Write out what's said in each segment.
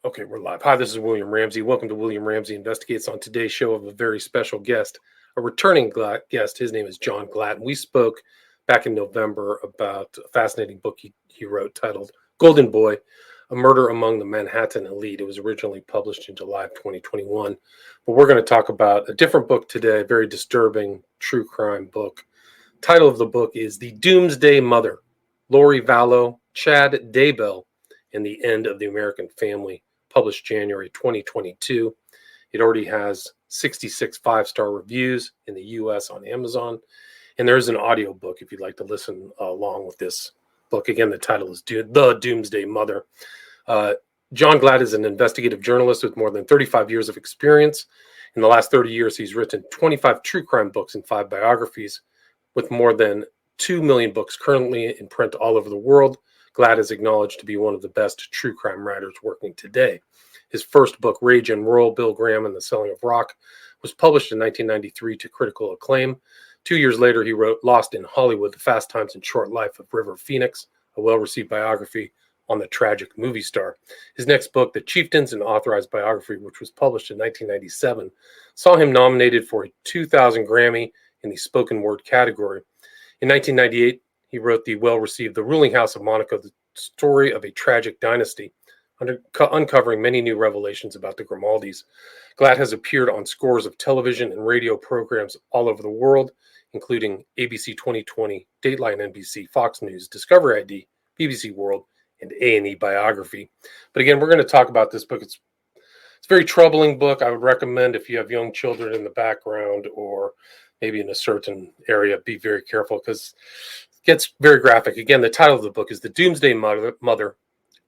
Okay, we're live. Hi, this is William Ramsey. Welcome to William Ramsey Investigates. On today's show, of a very special guest, a returning guest. His name is John Glatt. And we spoke back in November about a fascinating book he wrote titled Golden Boy, A Murder Among the Manhattan Elite. It was originally published in July of 2021. But we're going to talk about a different book today, a very disturbing true crime book. Title of the book is The Doomsday Mother, Lori Vallow, Chad Daybell, and the End of the American Family, published January 2022. It already has 66 five-star reviews in the US on Amazon. And there is an audio book if you'd like to listen along with this book. Again, the title is The Doomsday Mother. John Glatt is an investigative journalist with more than 35 years of experience. In the last 30 years, he's written 25 true crime books and 5 biographies, with more than 2 million books currently in print all over the world. Glatt is acknowledged to be one of the best true crime writers working today. His first book, Rage and Roll, Bill Graham and the Selling of Rock, was published in 1993 to critical acclaim. 2 years later, he wrote Lost in Hollywood, The Fast Times and Short Life of River Phoenix, a well-received biography on the tragic movie star. His next book, The Chieftains, an authorized biography, which was published in 1997, saw him nominated for a 2000 Grammy in the spoken word category. In 1998, he wrote the well-received The Ruling House of Monaco, the story of a tragic dynasty, uncovering many new revelations about the Grimaldis. Glatt has appeared on scores of television and radio programs all over the world, including ABC 2020, Dateline NBC, Fox News, Discovery ID, BBC World, and A&E Biography. But again, we're going to talk about this book. It's a very troubling book. I would recommend, if you have young children in the background or maybe in a certain area, be very careful because it gets very graphic. Again, the title of the book is The Doomsday Mother,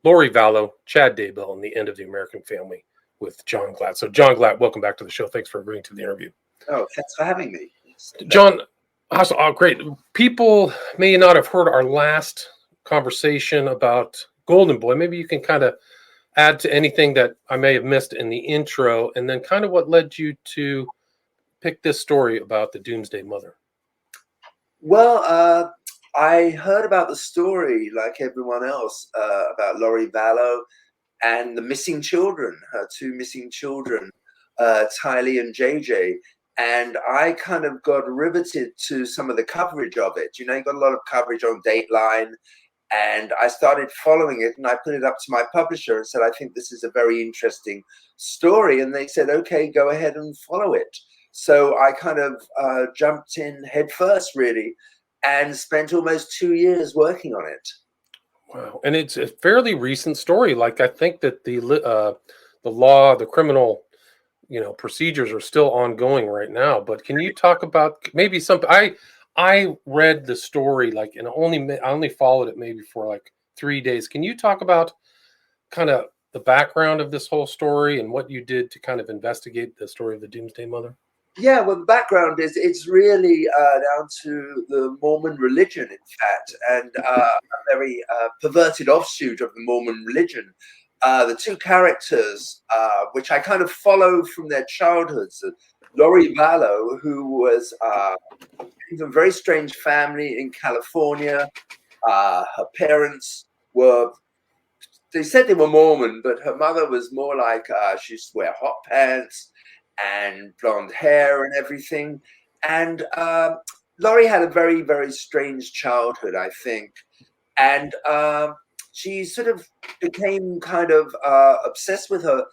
Lori Vallow, Chad Daybell, and the End of the American Family, with John Glatt. So, John Glatt, welcome back to the show. Thanks for agreeing to the interview. Oh, thanks for having me. John, great. People may not have heard our last conversation about Golden Boy. Maybe you can kind of add to anything that I may have missed in the intro, and then kind of what led you to pick this story about the Doomsday Mother. Well, I heard about the story, like everyone else, about Lori Vallow and the missing children, her 2 missing children, Tylee and JJ. And I kind of got riveted to some of the coverage of it. You got a lot of coverage on Dateline. And I started following it, and I put it up to my publisher and said, I think this is a very interesting story. And they said, okay, go ahead and follow it. So I kind of jumped in head first, really, and spent almost 2 years working on it. Wow. And it's a fairly recent story. Like, I think that the law, the criminal, procedures are still ongoing right now. But can you talk about maybe something? I read the story and I only followed it maybe for like 3 days. Can you talk about kind of the background of this whole story and what you did to kind of investigate the story of the Doomsday Mother? Yeah, well, the background is it's really down to the Mormon religion, in fact, and a very perverted offshoot of the Mormon religion. The 2 characters, which I kind of follow from their childhoods, Lori Vallow, who was from a very strange family in California. Her parents they said they were Mormon, but her mother was more like she used to wear hot pants and blonde hair and everything. And Lori had a very, very strange childhood, I think. And she sort of became kind of obsessed with her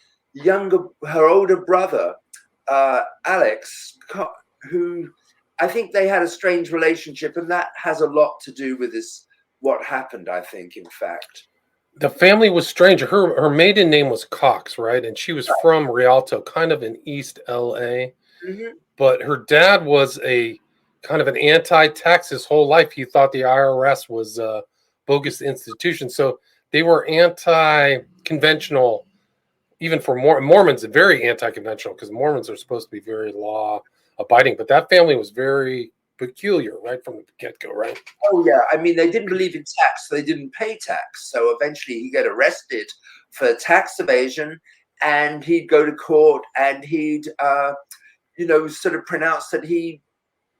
older brother, Alex, who I think they had a strange relationship. And that has a lot to do with what happened, I think, in fact. The family was strange. Her maiden name was Cox, right? And she was from Rialto, kind of in East LA. Mm-hmm. But her dad was a kind of an anti-tax his whole life. He thought the IRS was a bogus institution. So they were anti-conventional, even for Mormons, very anti-conventional, because Mormons are supposed to be very law-abiding. But that family was very peculiar right from the get-go, right? Oh, yeah. I mean, they didn't believe in tax. So they didn't pay tax. So eventually he'd get arrested for tax evasion, and he'd go to court, and he'd, sort of pronounce that he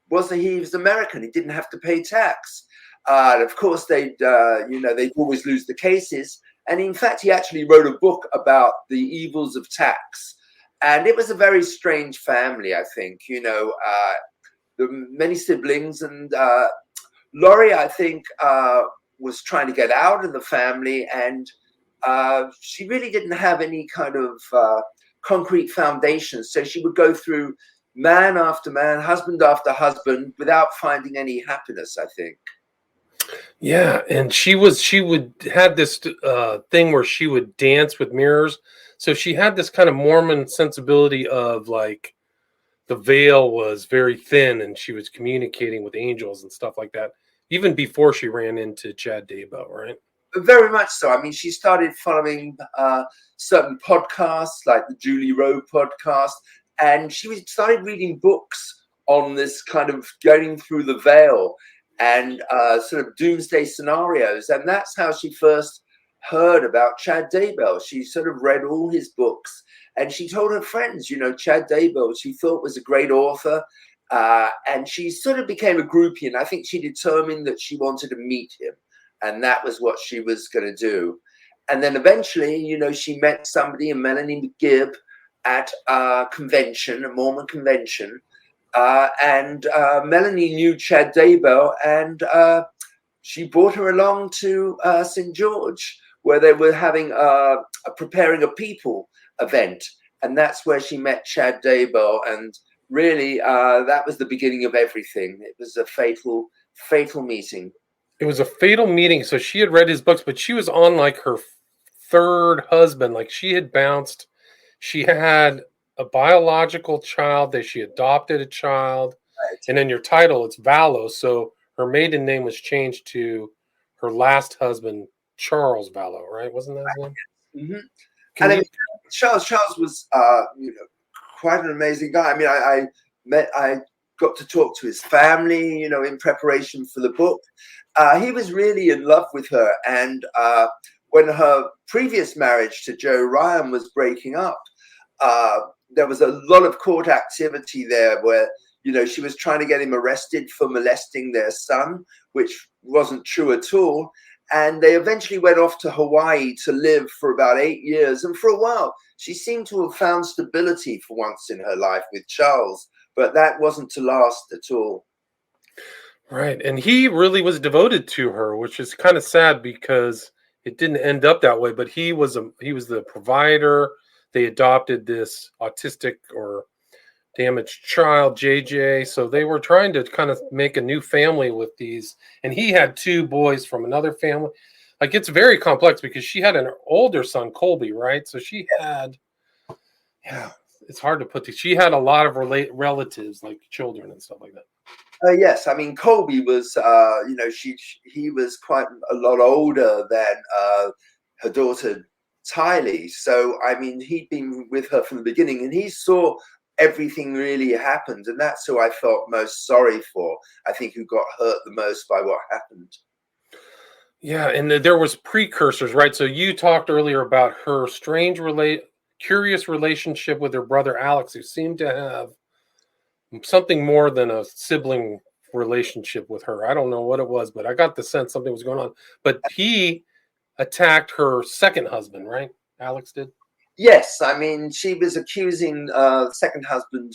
was American. He didn't have to pay tax. And of course, they'd always lose the cases. And in fact, he actually wrote a book about the evils of tax. And it was a very strange family, I think. The many siblings, and Laurie, I think, was trying to get out of the family, and she really didn't have any kind of concrete foundation. So she would go through man after man, husband after husband, without finding any happiness, I think. Yeah, and she would had this thing where she would dance with mirrors. So she had this kind of Mormon sensibility of like the veil was very thin and she was communicating with angels and stuff like that, even before she ran into Chad Daybell, right? Very much so. I mean, she started following certain podcasts like the Julie Rowe podcast, and she started reading books on this kind of going through the veil and sort of doomsday scenarios. And that's how she first heard about Chad Daybell. She sort of read all his books, and she told her friends, Chad Daybell, she thought was a great author. And she sort of became a groupie, and I think she determined that she wanted to meet him. And that was what she was going to do. And then eventually, she met somebody, Melanie McGibb, at a convention, a Mormon convention. And Melanie knew Chad Daybell, and she brought her along to St. George, where they were having a Preparing a People event. And that's where she met Chad Daybell. And really, that was the beginning of everything. It was a fatal, fatal meeting. It was a fatal meeting. So she had read his books, but she was on like her third husband. Like she had bounced. She had a biological child, that she adopted a child. Right. And in your title, it's Vallow. So her maiden name was changed to her last husband, Charles Vallow, right? Wasn't that his name? Mm-hmm. And Charles was, quite an amazing guy. I mean, I got to talk to his family, in preparation for the book. He was really in love with her. And when her previous marriage to Joe Ryan was breaking up, there was a lot of court activity there where, she was trying to get him arrested for molesting their son, which wasn't true at all. And they eventually went off to Hawaii to live for about 8 years. And for a while, she seemed to have found stability for once in her life with Charles. But that wasn't to last at all. Right. And he really was devoted to her, which is kind of sad because it didn't end up that way. But he was the provider. They adopted this autistic or damaged child, JJ. So they were trying to kind of make a new family with these. And he had 2 boys from another family. Like, it's very complex because she had an older son, Colby, right? So she had, it's hard to put these. She had a lot of relatives, like children and stuff like that. Yes, I mean, Colby was, he was quite a lot older than her daughter, Tylee. So, I mean, he'd been with her from the beginning, and he saw everything really happened. And that's who I felt most sorry for, I think, who got hurt the most by what happened. Yeah, and there was precursors, right? So you talked earlier about her strange, curious relationship with her brother, Alex, who seemed to have something more than a sibling relationship with her. I don't know what it was, but I got the sense something was going on. But he attacked her second husband, right? Alex did? Yes, I mean, she was accusing second husband,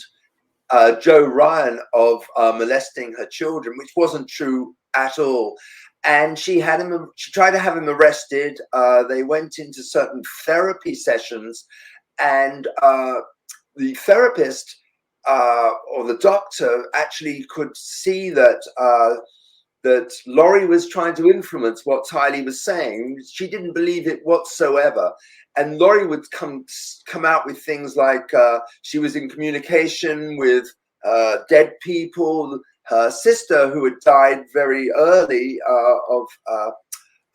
Joe Ryan, of molesting her children, which wasn't true at all. And she tried to have him arrested. They went into certain therapy sessions, and the therapist or the doctor actually could see that Laurie was trying to influence what Tylee was saying. She didn't believe it whatsoever. And Laurie would come out with things like she was in communication with dead people. Her sister, who had died very early of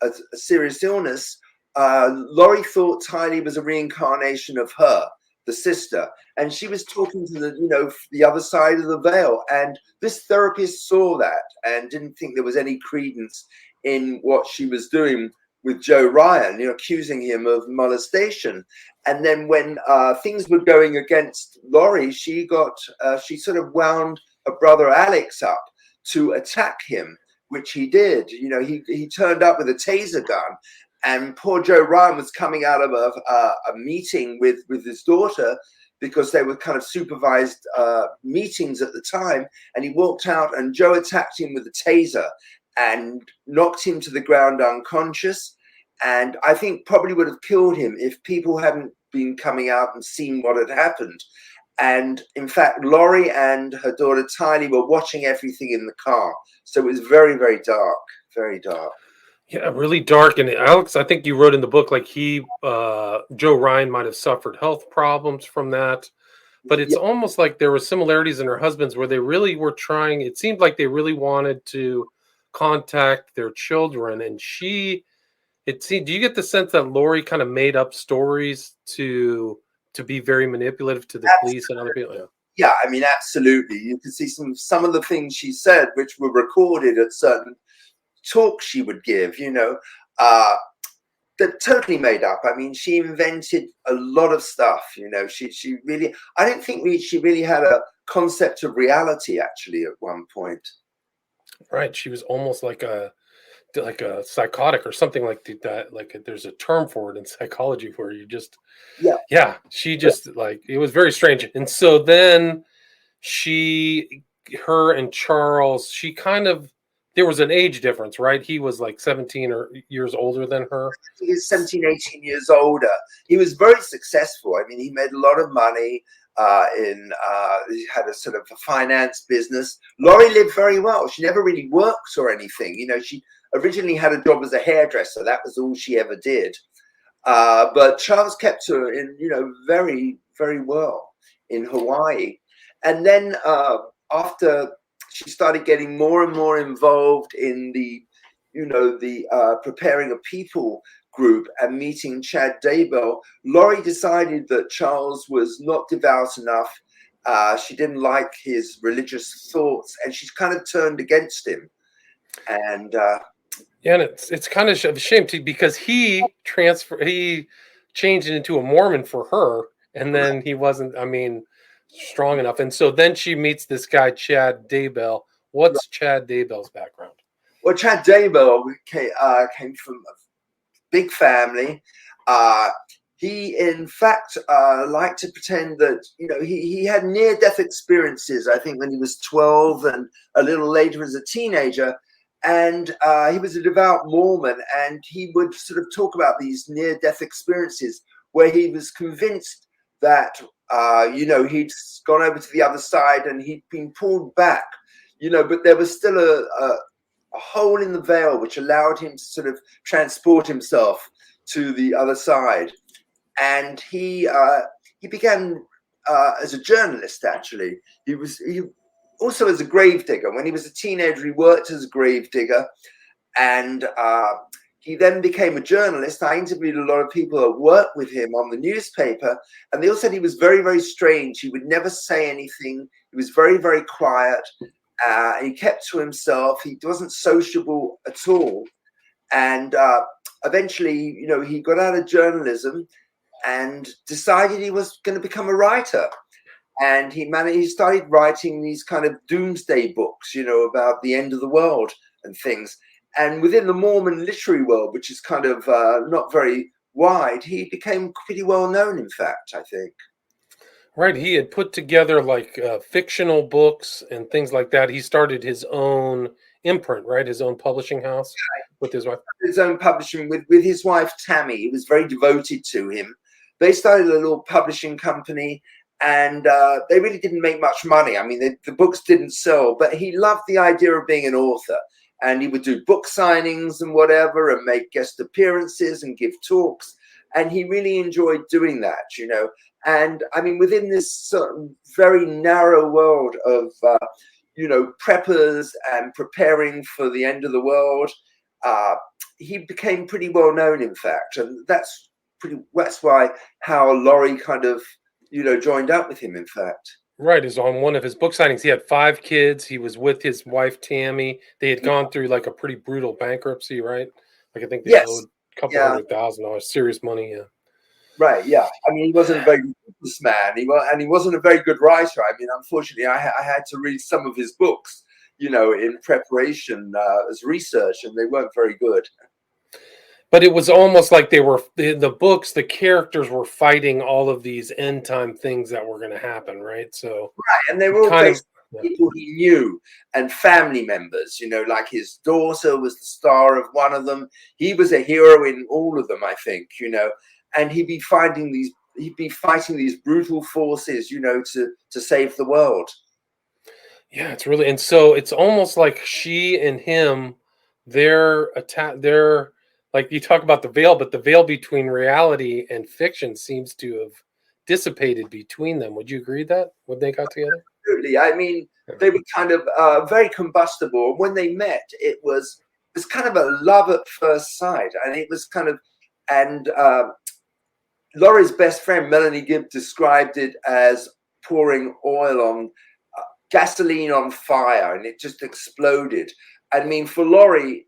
a serious illness, Laurie thought Tylee was a reincarnation of her, the sister, and she was talking to the other side of the veil. And this therapist saw that and didn't think there was any credence in what she was doing with Joe Ryan, accusing him of molestation. And then when things were going against Laurie, she sort of wound her brother Alex up to attack him, which he did. He turned up with a taser gun And poor Joe Ryan was coming out of a meeting with his daughter, because they were kind of supervised meetings at the time. And he walked out, and Joe attacked him with a taser and knocked him to the ground unconscious. And I think probably would have killed him if people hadn't been coming out and seen what had happened. And in fact, Laurie and her daughter Tylee were watching everything in the car. So it was very, very dark, very dark. Yeah, really dark. And Alex, I think you wrote in the book, like Joe Ryan might have suffered health problems from that. But it's almost like there were similarities in her husband's, where they really were trying. It seemed like they really wanted to contact their children. And do you get the sense that Laurie kind of made up stories to be very manipulative to the police and other people? Yeah, I mean, absolutely. You can see some of the things she said, which were recorded at certain talks she would give, that totally made up. I mean, she invented a lot of stuff, she really, I don't think she really had a concept of reality actually at one point. Right. She was almost like a psychotic or something like that. Like, there's a term for it in psychology where you just, she just like, it was very strange. And so then her and Charles, she kind of, there was an age difference, right? He was like 17 or years older than her. He was 17, 18 years older. He was very successful. I mean, he made a lot of money he had a sort of a finance business. Laurie lived very well. She never really worked or anything. She originally had a job as a hairdresser. That was all she ever did. But Charles kept her in, very, very well in Hawaii. And then after she started getting more and more involved in the Preparing a People group and meeting Chad Daybell, Laurie decided that Charles was not devout enough. She didn't like his religious thoughts, and she's kind of turned against him. And and it's kind of a shame too, because he changed it into a Mormon for her, and then he wasn't, strong enough. And so then she meets this guy, Chad Daybell. What's Chad Daybell's background? Well, Chad Daybell came from a big family. He, in fact, liked to pretend that, he had near-death experiences, I think, when he was 12 and a little later as a teenager. And he was a devout Mormon, and he would sort of talk about these near-death experiences where he was convinced that, he'd gone over to the other side and he'd been pulled back, but there was still a hole in the veil which allowed him to sort of transport himself to the other side. And he began as a journalist, actually. He also as a gravedigger. When he was a teenager, he worked as a gravedigger, and he then became a journalist. I interviewed a lot of people that worked with him on the newspaper, and they all said he was very, very strange. He would never say anything. He was very, very quiet. He kept to himself. He wasn't sociable at all. And eventually, he got out of journalism and decided he was going to become a writer. And he started writing these kind of doomsday books, about the end of the world and things. And within the Mormon literary world, which is kind of not very wide, he became pretty well known, in fact, I think. Right. He had put together like fictional books and things like that. He started his own imprint, right? His own publishing house with his wife. His own publishing with his wife, Tammy. He was very devoted to him. They started a little publishing company, and they really didn't make much money. I mean, the books didn't sell, but he loved the idea of being an author. And he would do book signings and whatever, and make guest appearances and give talks. And he really enjoyed doing that, And I mean, within this very narrow world of, preppers and preparing for the end of the world, he became pretty well known, in fact. And that's how Laurie kind of, joined up with him, in fact. Right, is on one of his book signings. He had 5 kids. He was with his wife, Tammy. They had gone through like a pretty brutal bankruptcy, right? Like I think they owed a couple $100,000, serious money. Yeah. Right. Yeah. I mean, he wasn't a very good businessman. He wasn't a very good writer. I mean, unfortunately, I had to read some of his books, in preparation as research, and they weren't very good. But it was almost like they were the books, the characters were fighting all of these end time things that were going to happen, right? So Right, and they he were all kind of, based on people he knew and family members. You know, like his daughter was the star of one of them. He was a hero in all of them, I think. You know, and he'd be fighting these brutal forces. You know, to save the world. yeah, it's really, and so it's almost like she and him, they're like you talk about the veil, but the veil between reality and fiction seems to have dissipated between them. Would you agree that when they got together? Absolutely. I mean, Yeah. they were kind of very combustible. When they met, it was kind of a love at first sight, and it was kind of and Laurie's best friend Melanie Gibb described it as pouring oil on gasoline on fire, and it just exploded. I mean, for Laurie,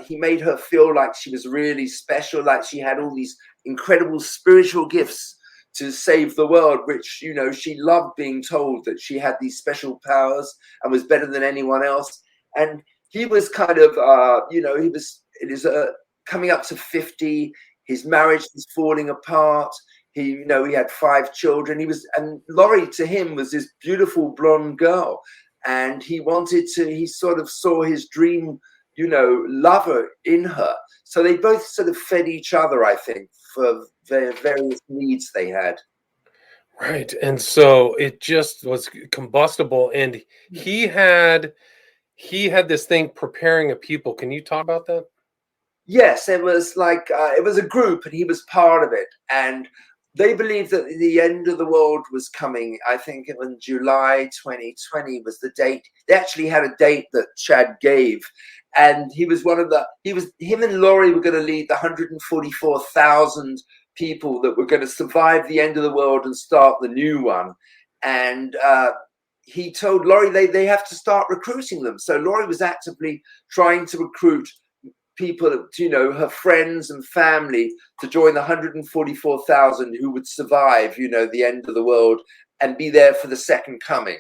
he made her feel like she was really special, like she had all these incredible spiritual gifts to save the world, which, you know, she loved being told that she had these special powers and was better than anyone else. And he was kind of, it is coming up to 50. His marriage was falling apart. He had 5 children. And Laurie to him was this beautiful blonde girl. And he sort of saw his dream, lover in her. So they both sort of fed each other, I think, for their various needs they had. Right. And so it just was combustible. And he had this thing preparing a people. Can you talk about that? Yes, it was like it was a group, and he was part of it. And they believed that the end of the world was coming. I think it was July 2020 was the date. They actually had a date that Chad gave, and him and Laurie were going to lead the 144,000 people that were going to survive the end of the world and start the new one. And he told Laurie they have to start recruiting them. So Laurie was actively trying to recruit people, her friends and family, to join the 144,000 who would survive, the end of the world and be there for the second coming.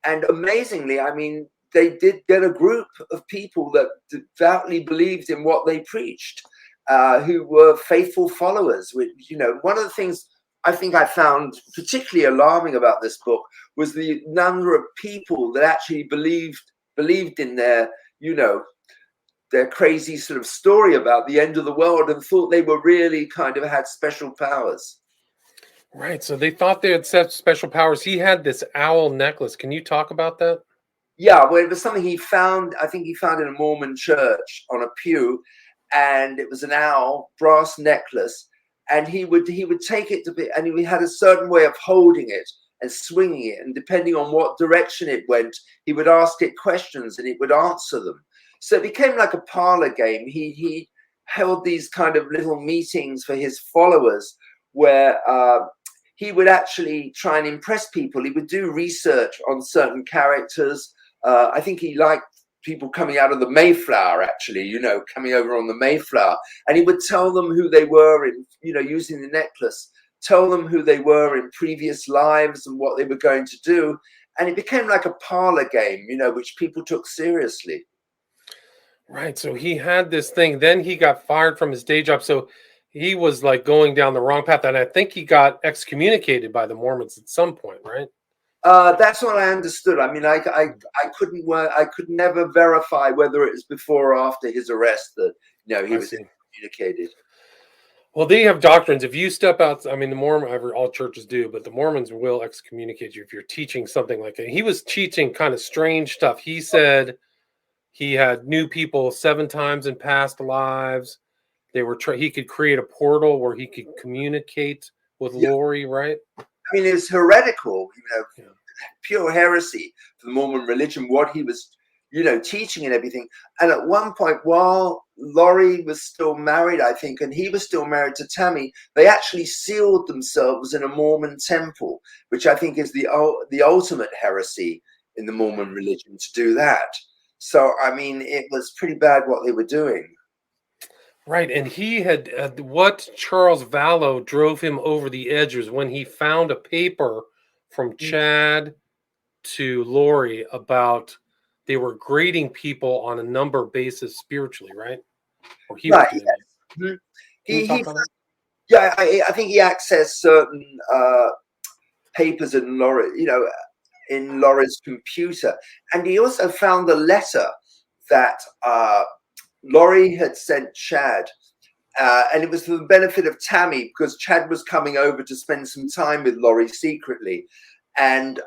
And amazingly, I mean, they did get a group of people that devoutly believed in what they preached, who were faithful followers. Which, one of the things I think I found particularly alarming about this book was the number of people that actually believed in their crazy sort of story about the end of the world and thought they were really kind of had special powers. Right. So they thought they had such special powers. He had this owl necklace. Can you talk about that? Yeah, well, it was something he found, I think he found in a Mormon church on a pew, and it was an owl brass necklace, and he would take it and he had a certain way of holding it and swinging it, and depending on what direction it went, he would ask it questions and it would answer them. So it became like a parlor game. He held these kind of little meetings for his followers where he would actually try and impress people. He would do research on certain characters. I think he liked people coming out of the Mayflower, actually, coming over on the Mayflower. And he would tell them who they were using the necklace, tell them who they were in previous lives and what they were going to do. And it became like a parlor game, which people took seriously. Right. So he had this thing. Then he got fired from his day job. So he was like going down the wrong path. And I think he got excommunicated by the Mormons at some point, right? That's what I understood. I mean, I could never verify whether it was before or after his arrest that he I was see. excommunicated. Well, they have doctrines. If you step out, I mean, the Mormon, all churches do, but the Mormons will excommunicate you if you're teaching something like that. He was teaching kind of strange stuff. He said he had new people 7 times in past lives. They were he could create a portal where he could communicate with Yeah, Lori, right? I mean, it's heretical, Yeah. pure heresy for the Mormon religion, what he was, teaching and everything. And at one point, while Laurie was still married, I think, and he was still married to Tammy, they actually sealed themselves in a Mormon temple, which I think is the ultimate heresy in the Mormon religion to do that. So, I mean, it was pretty bad what they were doing. Right, and he had what Charles Vallow drove him over the edge was when he found a paper from Chad to Lori about they were grading people on a number basis spiritually, right? Or he was Right. doing that. Yes. Can you he talk on that? yeah, I think he accessed certain papers in Laurie's computer, and he also found a letter that Laurie had sent Chad, and it was for the benefit of Tammy because Chad was coming over to spend some time with Laurie secretly, and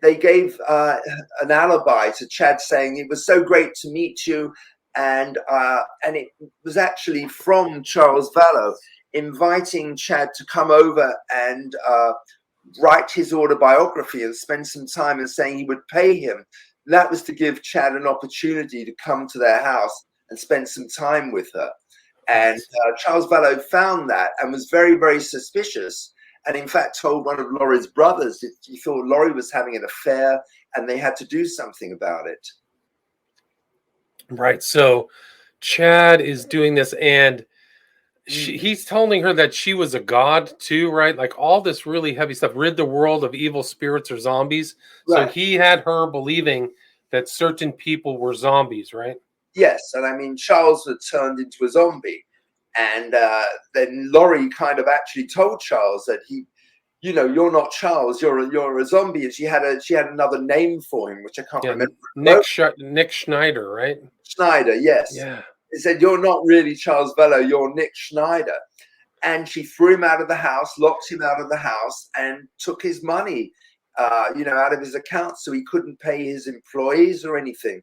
they gave an alibi to Chad, saying it was so great to meet you, and it was actually from Charles Vallow inviting Chad to come over and write his autobiography and spend some time, and saying he would pay him. That was to give Chad an opportunity to come to their house and spend some time with her. And Charles Vallow found that and was very, very suspicious. And in fact, told one of Laurie's brothers that he thought Laurie was having an affair and they had to do something about it. Right. So Chad is doing this, and he's telling her that she was a god too, right? Like all this really heavy stuff. Rid the world of evil spirits or zombies. So Right. he had her believing that certain people were zombies, right? Yes. And I mean, Charles had turned into a zombie. And then Laurie kind of actually told Charles that you're not Charles, you're a zombie. And she had another name for him, which I can't remember. Nick Schneider, right? Schneider, yes. Yeah. He said, "You're not really Charles Vallow, you're Nick Schneider." And she threw him out of the house, locked him out of the house, and took his money, out of his account, so he couldn't pay his employees or anything.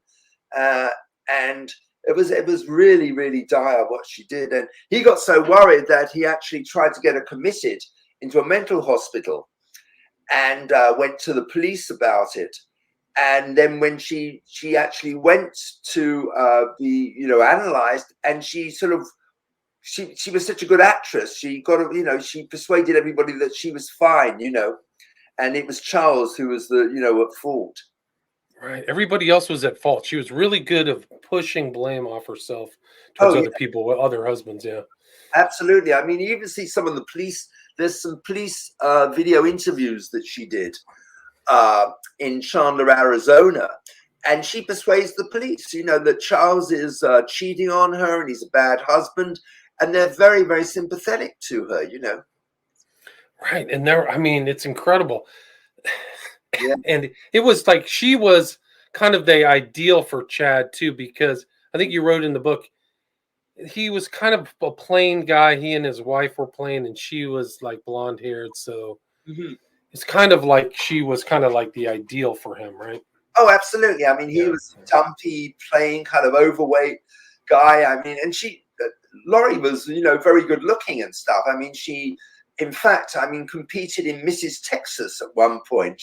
And it was really, really dire what she did. And he got so worried that he actually tried to get her committed into a mental hospital, and went to the police about it. And then when she actually went to be analyzed, and she was such a good actress, she she persuaded everybody that she was fine, and it was Charles who was at fault. Right. Everybody else was at fault. She was really good at pushing blame off herself towards Oh, other people, other husbands. Yeah. absolutely. I mean, you even see some of the police. There's some police video interviews that she did in Chandler, Arizona, and she persuades the police, that Charles is cheating on her and he's a bad husband, and they're very, very sympathetic to her. Right. And it's incredible. Yeah. And it was like she was kind of the ideal for Chad too, because I think you wrote in the book he was kind of a plain guy. He and his wife were plain, and she was like blonde haired. So it's kind of like she was kind of like the ideal for him, right? Oh, absolutely. I mean, he was a dumpy, plain, kind of overweight guy. I mean, and Laurie was, very good looking and stuff. I mean, in fact, competed in Mrs. Texas at one point,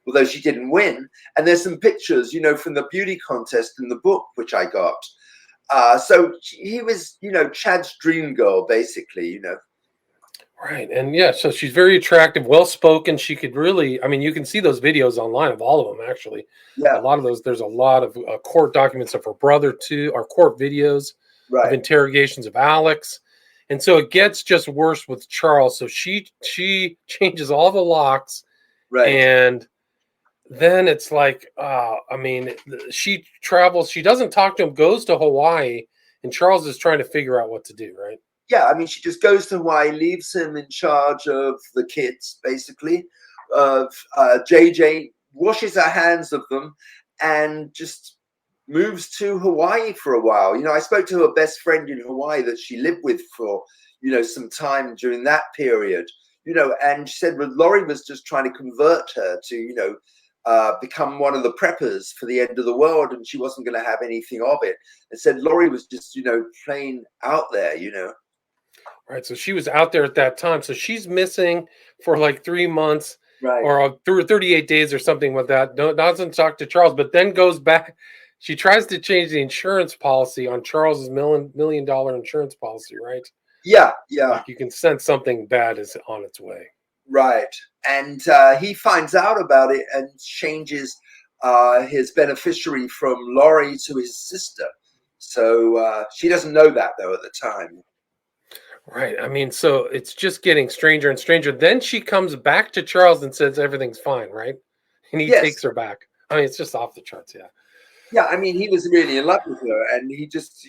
although she didn't win. And there's some pictures, from the beauty contest in the book, which I got. So he was, Chad's dream girl, basically, Right. And yeah, so she's very attractive, well spoken. She could really, you can see those videos online of all of them, actually. Yeah. A lot of those, there's a lot of court documents of her brother, too, or court videos of interrogations of Alex. And so it gets just worse with Charles. So she changes all the locks. Right. And then it's like, she travels. She doesn't talk to him, goes to Hawaii, and Charles is trying to figure out what to do, right? Yeah, she just goes to Hawaii, leaves him in charge of the kids, basically. JJ washes her hands of them and just moves to Hawaii for a while. I spoke to her best friend in Hawaii that she lived with for, some time during that period, and she said, well, Laurie was just trying to convert her to, become one of the preppers for the end of the world, and she wasn't going to have anything of it. And said Laurie was just, plain out there, Right. So she was out there at that time. So she's missing for like 3 months, right, or through 38 days or something with that. Doesn't talk to Charles, but then goes back. She tries to change the insurance policy on Charles's $1 million insurance policy, right? Yeah. Like you can sense something bad is on its way. Right. And he finds out about it and changes his beneficiary from Laurie to his sister. So she doesn't know that, though, at the time. Right. So it's just getting stranger and stranger. Then she comes back to Charles and says everything's fine, right? And he takes her back. It's just off the charts, yeah. Yeah, he was really in love with her, and he just,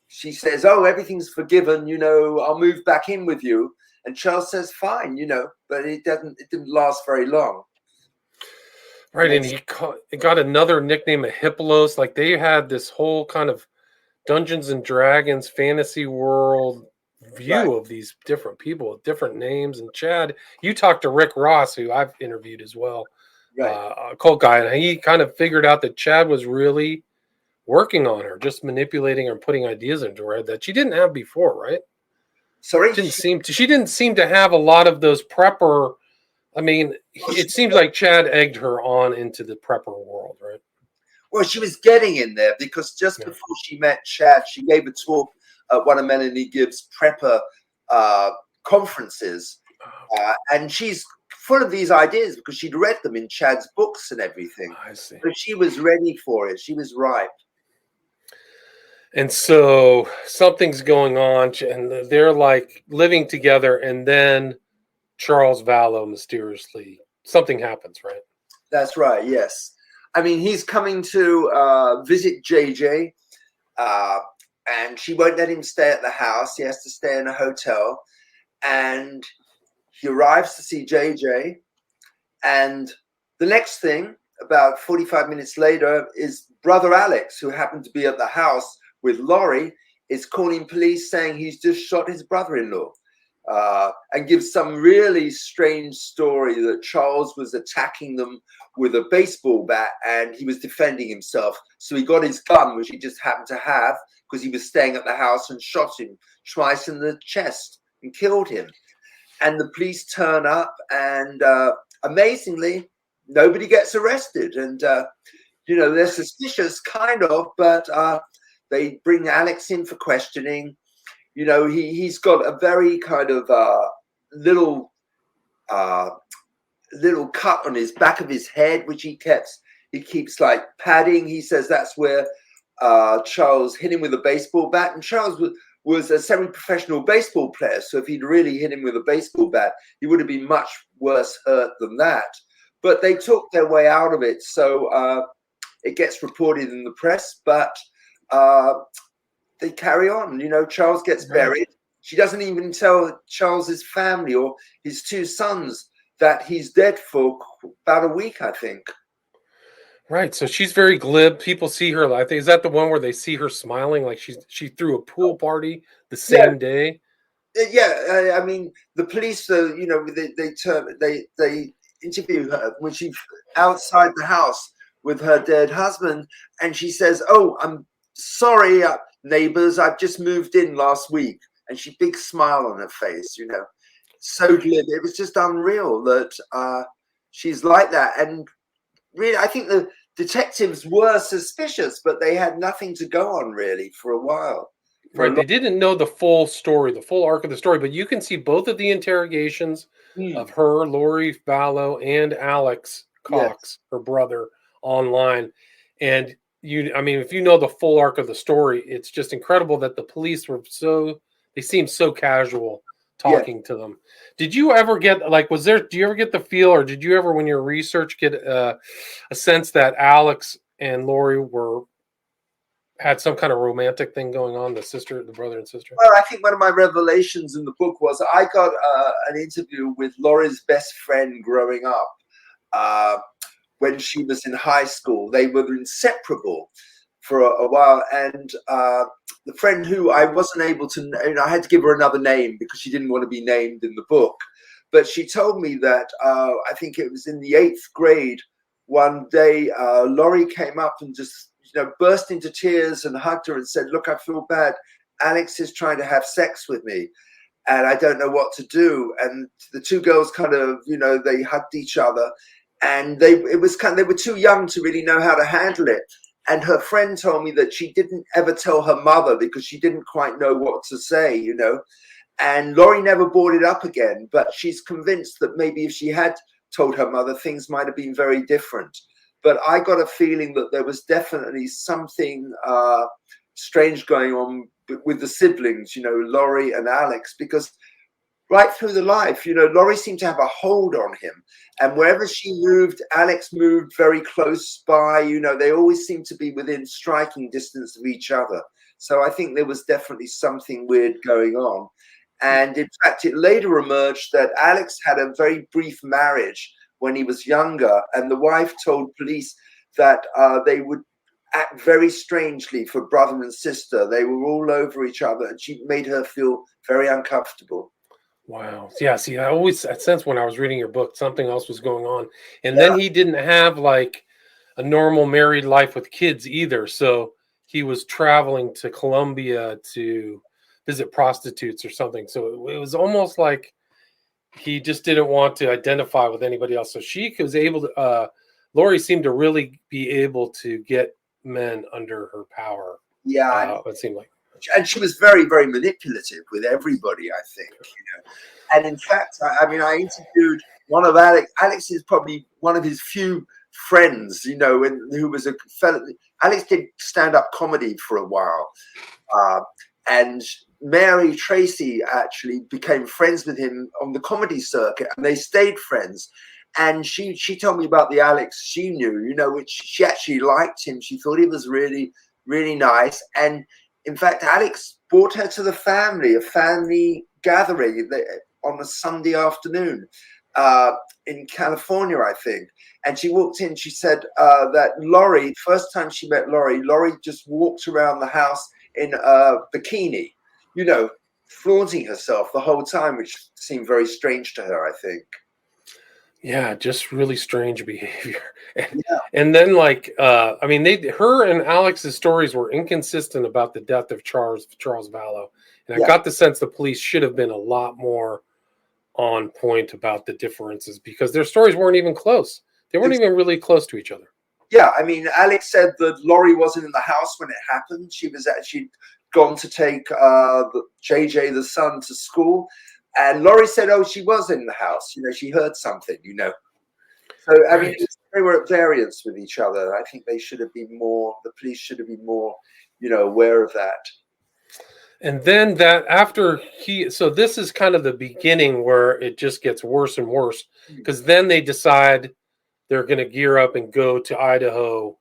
she says, "Oh, everything's forgiven. I'll move back in with you." And Charles says, "Fine," but it didn't last very long. Right, and he got another nickname, a Hippolos. Like they had this whole kind of Dungeons and Dragons fantasy world view of these different people with different names. And Chad, you talked to Rick Ross, who I've interviewed as well, a cult guy, and he kind of figured out that Chad was really working on her, just manipulating her and putting ideas into her head that she didn't have before, right? Sorry, she didn't seem to have a lot of those prepper. I mean, it seems like Chad egged her on into the prepper world, right? Well, she was getting in there because just before she met Chad, she gave a talk at one of Melanie Gibbs' prepper conferences. And she's full of these ideas because she'd read them in Chad's books and everything. I see. So she was ready for it. She was ripe. And so something's going on, and they're like living together, and then Charles Vallow mysteriously, something happens, right? That's right, yes. I mean, he's coming to visit JJ, and she won't let him stay at the house. He has to stay in a hotel. And he arrives to see JJ. And the next thing, about 45 minutes later, is brother Alex, who happened to be at the house with Laurie, is calling police saying he's just shot his brother-in-law. And gives some really strange story that Charles was attacking them with a baseball bat and he was defending himself. So he got his gun, which he just happened to have because he was staying at the house, and shot him twice in the chest and killed him. And the police turn up, and amazingly, nobody gets arrested. And, they're suspicious, kind of, but they bring Alex in for questioning. He's got a very kind of little cut on his back of his head, which he keeps like padding. He says that's where Charles hit him with a baseball bat, and Charles was a semi-professional baseball player. So if he'd really hit him with a baseball bat, he would have been much worse hurt than that. But they took their way out of it. So it gets reported in the press, but they carry on. Charles gets buried. She doesn't even tell Charles's family or his two sons that he's dead for about a week, I think. Right. So she's very glib. People see her. I think, is that the one where they see her smiling like she threw a pool party the same day? Yeah. I mean, the police, they interview her when she's outside the house with her dead husband, and she says, "Oh, I'm sorry, neighbors, I've just moved in last week." And she big smile on her face, so glib. It was just unreal that she's like that. And really, I think the detectives were suspicious, but they had nothing to go on really for a while. Right. They didn't know the full story, the full arc of the story, but you can see both of the interrogations of her, Laurie Vallow, and Alex Cox, her brother, online. And if you know the full arc of the story, it's just incredible that the police were they seemed so casual talking to them. Did you ever get do you ever get the feel, or did you ever, when your research, get a sense that Alex and Laurie had some kind of romantic thing going on, the brother and sister? Well, I think one of my revelations in the book was I got an interview with Laurie's best friend growing up. When she was in high school, they were inseparable for a while. And the friend who I wasn't able to, I had to give her another name because she didn't want to be named in the book. But she told me that I think it was in the 8th grade, one day, Laurie came up and just, burst into tears and hugged her and said, "Look, I feel bad. Alex is trying to have sex with me, and I don't know what to do." And the two girls kind of, they hugged each other. And they were too young to really know how to handle it. And her friend told me that she didn't ever tell her mother because she didn't quite know what to say, And Laurie never brought it up again, but she's convinced that maybe if she had told her mother, things might have been very different. But I got a feeling that there was definitely something strange going on with the siblings, Laurie and Alex, because right through the life, Laurie seemed to have a hold on him. And wherever she moved, Alex moved very close by. They always seemed to be within striking distance of each other. So I think there was definitely something weird going on. And in fact, it later emerged that Alex had a very brief marriage when he was younger, and the wife told police that they would act very strangely for brother and sister. They were all over each other, and she made her feel very uncomfortable. Wow. Yeah. See, I sensed when I was reading your book, something else was going on. And Yeah, then he didn't have like a normal married life with kids either. So he was traveling to Colombia to visit prostitutes or something. So it was almost like he just didn't want to identify with anybody else. So she was able to, Lori seemed to really be able to get men under her power. yeah, It seemed like. and she was very, very manipulative with everybody, I think. And in fact, I mean, I interviewed one of Alex. Alex is probably one of his few friends, who was a fellow. Alex did stand-up comedy for a while, and Mary Tracy actually became friends with him on the comedy circuit, and they stayed friends. And she told me about the Alex she knew, which she actually liked him. She thought he was really, really nice. And in fact, Alex brought her to a family gathering on a Sunday afternoon in California, I think. And she walked in, she said that Laurie, first time she met Laurie just walked around the house in a bikini, flaunting herself the whole time, which seemed very strange to her, I think. Yeah, just really strange behavior. Yeah. And then I mean, her and Alex's stories were inconsistent about the death of Charles Vallow. And I Yeah. got the sense the police should have been a lot more on point about the differences because their stories weren't even close. They weren't even really close to each other. Yeah, I mean, Alex said that Laurie wasn't in the house when it happened. She was actually gone to take JJ, the son, to school. And Laurie said, oh, she was in the house. She heard something, So, I mean, Right. they were at variance with each other. I think the police should have been more, aware of that. And then so this is kind of the beginning where it just gets worse and worse because then they decide they're going to gear up and go to Idaho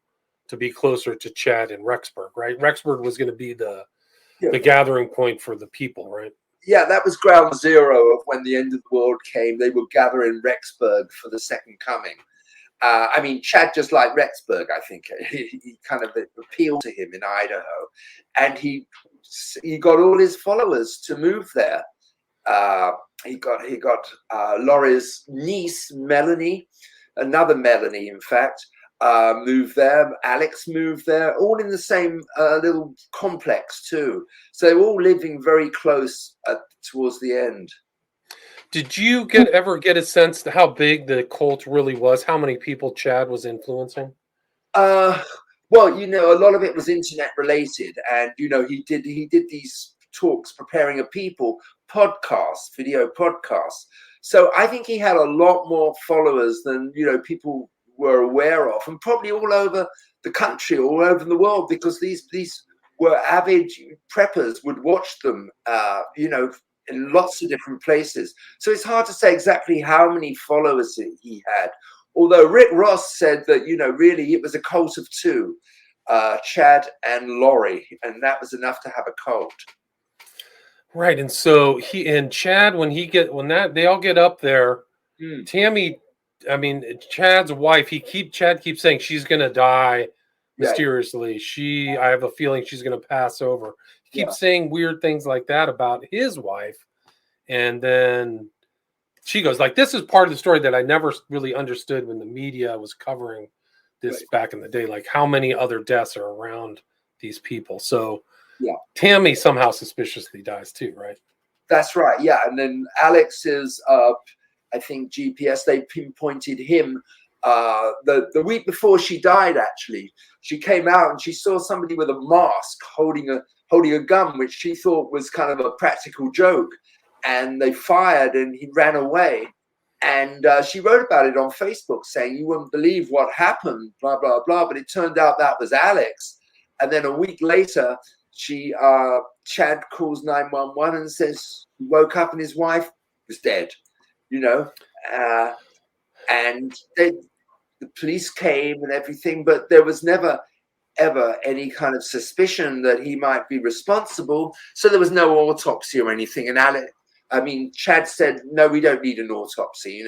to be closer to Chad and Rexburg, right? Rexburg was going to be the gathering point for the people, right? Yeah, that was ground zero of when the end of the world came. They would gather in Rexburg for the second coming. I mean, Chad just liked Rexburg, I think. He kind of appealed to him in Idaho. And he got all his followers to move there. He got Laurie's niece, Melanie, another Melanie, in fact, moved there. Alex moved there, all in the same little complex too. So they were all living very close towards the end. Did you ever get a sense to how big the cult really was? How many people Chad was influencing? Well, a lot of it was internet related, and he did these talks preparing a people podcasts, video podcasts. So I think he had a lot more followers than people were aware of, and probably all over the country, all over the world, because these were avid preppers would watch them, in lots of different places. So it's hard to say exactly how many followers he had. Although Rick Ross said that, really it was a cult of two, Chad and Laurie, and that was enough to have a cult. Right. And so Chad, they all get up there, Tammy, I mean, Chad's wife, Chad keeps saying she's going to die mysteriously. I have a feeling she's going to pass over. He keeps saying weird things like that about his wife. And then she goes this is part of the story that I never really understood when the media was covering this back in the day, like how many other deaths are around these people. So Tammy somehow suspiciously dies too, right? That's right. Yeah. And then Alex's, I think GPS, they pinpointed him the week before she died. Actually, she came out and she saw somebody with a mask holding a gun, which she thought was kind of a practical joke. And they fired, and he ran away. And she wrote about it on Facebook, saying, "You wouldn't believe what happened, blah blah blah." But it turned out that was Alex. And then a week later, Chad calls 911 and says he woke up and his wife was dead. And the police came and everything, but there was never ever any kind of suspicion that he might be responsible. So there was no autopsy or anything. And Chad said, no, we don't need an autopsy,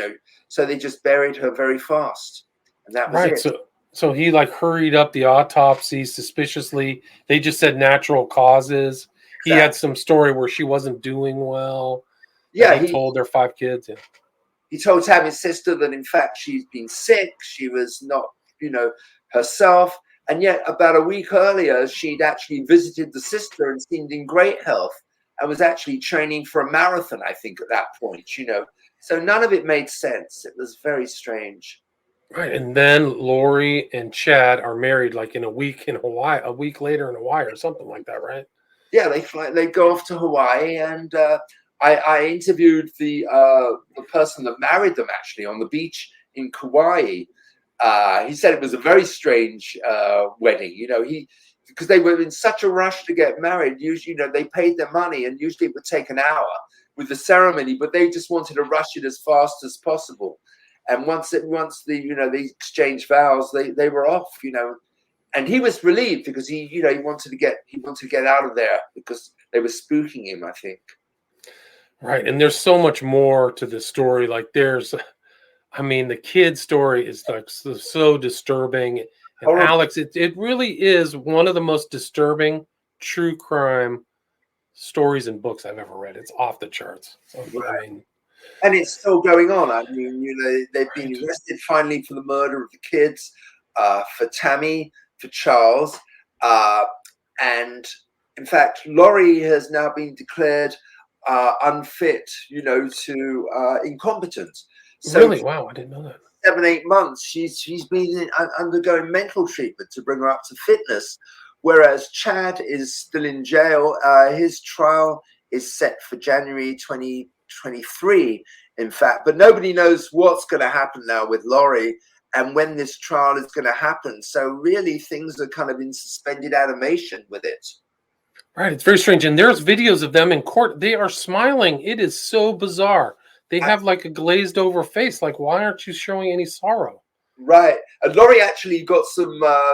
So they just buried her very fast. And that was it. So he like hurried up the autopsy suspiciously. They just said natural causes. He had some story where she wasn't doing well. Yeah, he told their 5 kids. Yeah. He told Tammy's sister that in fact she's been sick. She was not, herself. And yet about a week earlier, she'd actually visited the sister and seemed in great health and was actually training for a marathon, I think, at that point, So none of it made sense. It was very strange. Right. And then Lori and Chad are married like in a week in Hawaii, a week later in Hawaii or something like that, right? Yeah, they go off to Hawaii, and I interviewed the person that married them actually on the beach in Kauai. He said it was a very strange wedding, because they were in such a rush to get married. Usually, they paid their money, and usually it would take an hour with the ceremony, but they just wanted to rush it as fast as possible. And once they exchanged vows, they were off, And he was relieved because he wanted to get out of there because they were spooking him, I think. Right. And there's so much more to this story. Like the kid story is like so disturbing. And Alex, it really is one of the most disturbing true crime stories and books I've ever read. It's off the charts. Right. And it's still going on. They've been arrested finally for the murder of the kids, for Tammy, for Charles. And in fact, Lori has now been declared unfit, to incompetent. So really? Wow, I didn't know that. 7-8 months, she's been undergoing mental treatment to bring her up to fitness. Whereas Chad is still in jail. His trial is set for January 2023, in fact. But nobody knows what's going to happen now with Lori and when this trial is going to happen. So really, things are kind of in suspended animation with it. Right. It's very strange. And there's videos of them in court. They are smiling. It is so bizarre. They have like a glazed over face. Like, why aren't you showing any sorrow? Right. And Lori actually got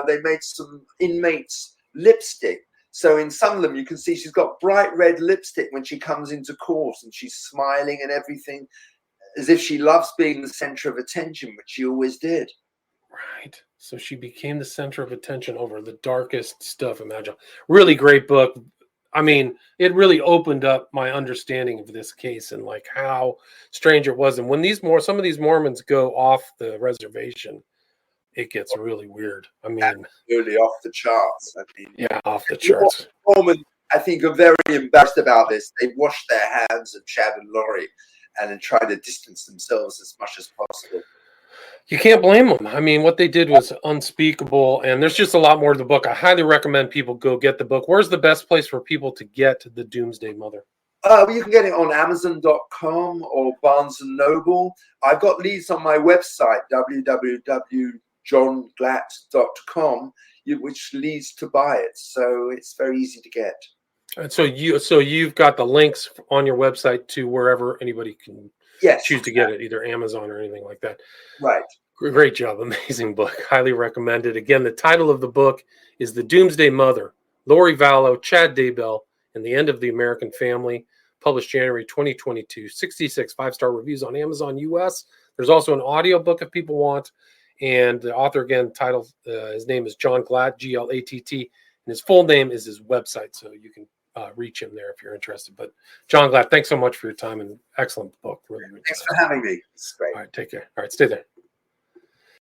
they made some inmates lipstick. So in some of them, you can see she's got bright red lipstick when she comes into court, and she's smiling and everything as if she loves being the center of attention, which she always did. Right. So she became the center of attention over the darkest stuff imaginable. Really great book. It really opened up my understanding of this case and like how strange it was. And when some of these Mormons go off the reservation, it gets really weird. Absolutely off the charts. Yeah, off the charts. Mormons, I think, are very embarrassed about this. They wash their hands of Chad and Lori and then try to distance themselves as much as possible. You can't blame them. What they did was unspeakable, and there's just a lot more to the book. I highly recommend people go get the book. Where's the best place for people to get the Doomsday Mother? You can get it on Amazon.com or Barnes & Noble. I've got leads on my website, www.johnglatt.com, which leads to buy it. So it's very easy to get. And so you've got the links on your website to wherever anybody can choose to get it, either Amazon or anything like that. Right. Great job. Amazing book. Highly recommended. Again, the title of the book is The Doomsday Mother, Lori Vallow, Chad Daybell, and the End of the American Family, published January 2022. 66 5-star reviews on Amazon US. There's also an audio book if people want. And the author, again, his name is John Glatt, Glatt, and his full name is his website, so you can reach him there if you're interested. But John Glatt, thanks so much for your time and excellent book. Really Thanks for having me. It's great. All right, take care. All right, stay there.